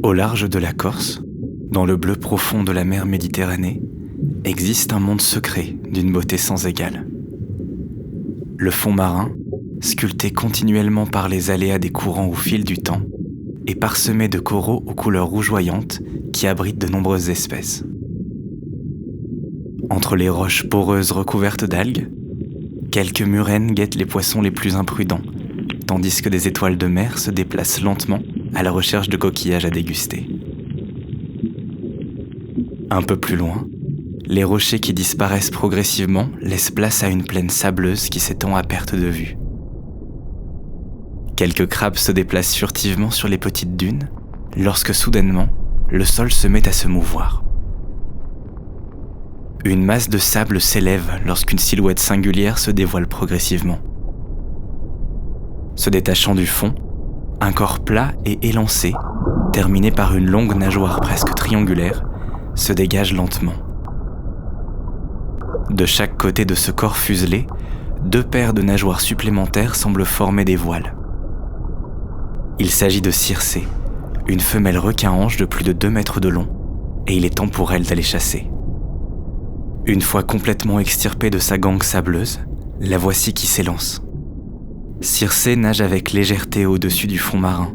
Au large de la Corse, dans le bleu profond de la mer Méditerranée, existe un monde secret d'une beauté sans égale. Le fond marin, sculpté continuellement par les aléas des courants au fil du temps, est parsemé de coraux aux couleurs rougeoyantes qui abritent de nombreuses espèces. Entre les roches poreuses recouvertes d'algues, quelques murènes guettent les poissons les plus imprudents, tandis que des étoiles de mer se déplacent lentement à la recherche de coquillages à déguster. Un peu plus loin, les rochers qui disparaissent progressivement laissent place à une plaine sableuse qui s'étend à perte de vue. Quelques crabes se déplacent furtivement sur les petites dunes, lorsque soudainement, le sol se met à se mouvoir. Une masse de sable s'élève lorsqu'une silhouette singulière se dévoile progressivement. Se détachant du fond, un corps plat et élancé, terminé par une longue nageoire presque triangulaire, se dégage lentement. De chaque côté de ce corps fuselé, 2 paires de nageoires supplémentaires semblent former des voiles. Il s'agit de Circé, une femelle requin-ange de plus de 2 mètres de long, et il est temps pour elle d'aller chasser. Une fois complètement extirpée de sa gangue sableuse, la voici qui s'élance. Circé nage avec légèreté au-dessus du fond marin.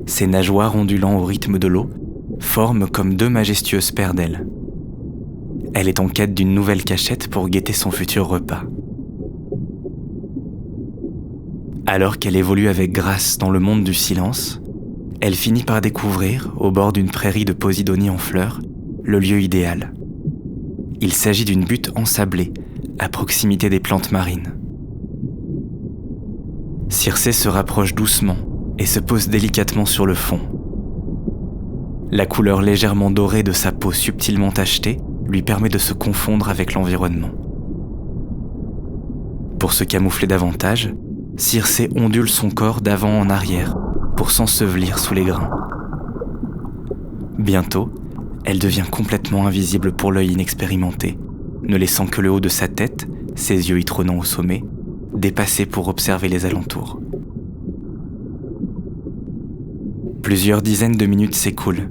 Ses nageoires ondulant au rythme de l'eau forment comme 2 majestueuses paires d'ailes. Elle est en quête d'une nouvelle cachette pour guetter son futur repas. Alors qu'elle évolue avec grâce dans le monde du silence, elle finit par découvrir, au bord d'une prairie de posidonie en fleurs, le lieu idéal. Il s'agit d'une butte ensablée, à proximité des plantes marines. Circé se rapproche doucement et se pose délicatement sur le fond. La couleur légèrement dorée de sa peau subtilement tachetée lui permet de se confondre avec l'environnement. Pour se camoufler davantage, Circé ondule son corps d'avant en arrière pour s'ensevelir sous les grains. Bientôt, elle devient complètement invisible pour l'œil inexpérimenté, ne laissant que le haut de sa tête, ses yeux y trônant au sommet, dépassés pour observer les alentours. Plusieurs dizaines de minutes s'écoulent,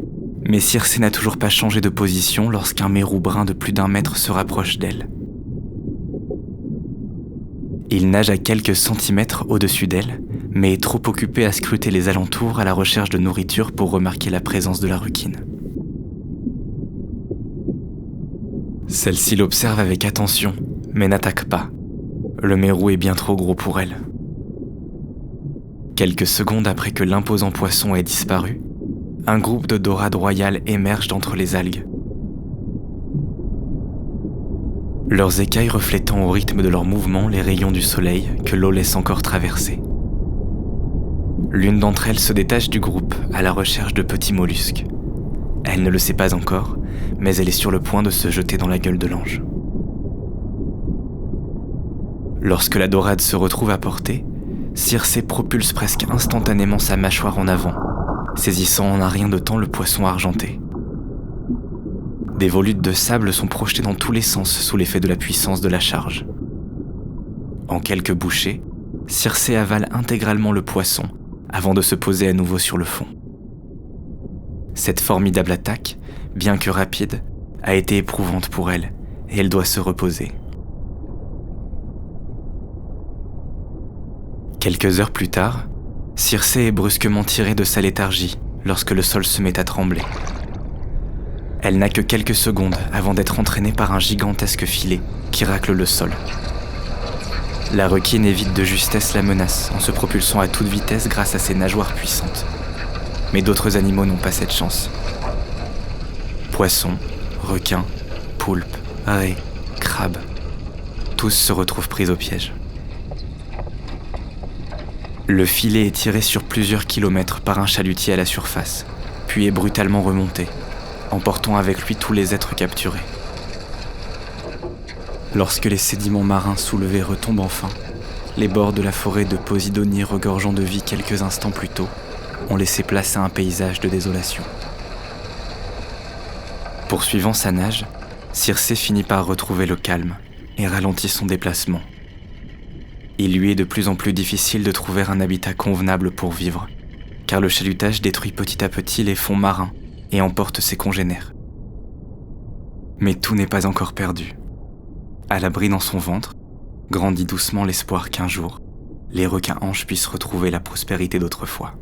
mais Circé n'a toujours pas changé de position lorsqu'un mérou brun de plus d'1 mètre se rapproche d'elle. Il nage à quelques centimètres au-dessus d'elle, mais est trop occupé à scruter les alentours à la recherche de nourriture pour remarquer la présence de la requine. Celle-ci l'observe avec attention, mais n'attaque pas. Le mérou est bien trop gros pour elle. Quelques secondes après que l'imposant poisson ait disparu, un groupe de dorades royales émerge d'entre les algues. Leurs écailles reflétant au rythme de leurs mouvements les rayons du soleil que l'eau laisse encore traverser. L'une d'entre elles se détache du groupe à la recherche de petits mollusques. Elle ne le sait pas encore, mais elle est sur le point de se jeter dans la gueule de l'ange. Lorsque la dorade se retrouve à portée, Circé propulse presque instantanément sa mâchoire en avant, saisissant en un rien de temps le poisson argenté. Des volutes de sable sont projetées dans tous les sens sous l'effet de la puissance de la charge. En quelques bouchées, Circé avale intégralement le poisson avant de se poser à nouveau sur le fond. Cette formidable attaque, bien que rapide, a été éprouvante pour elle et elle doit se reposer. Quelques heures plus tard, Circé est brusquement tirée de sa léthargie lorsque le sol se met à trembler. Elle n'a que quelques secondes avant d'être entraînée par un gigantesque filet qui racle le sol. La requine évite de justesse la menace en se propulsant à toute vitesse grâce à ses nageoires puissantes. Mais d'autres animaux n'ont pas cette chance. Poissons, requins, poulpes, raies, crabes, tous se retrouvent pris au piège. Le filet est tiré sur plusieurs kilomètres par un chalutier à la surface, puis est brutalement remonté, emportant avec lui tous les êtres capturés. Lorsque les sédiments marins soulevés retombent enfin, les bords de la forêt de Posidonie regorgeant de vie quelques instants plus tôt ont laissé place à un paysage de désolation. Poursuivant sa nage, Circé finit par retrouver le calme et ralentit son déplacement. Il lui est de plus en plus difficile de trouver un habitat convenable pour vivre, car le chalutage détruit petit à petit les fonds marins et emporte ses congénères. Mais tout n'est pas encore perdu. À l'abri dans son ventre, grandit doucement l'espoir qu'un jour, les requins-anges puissent retrouver la prospérité d'autrefois.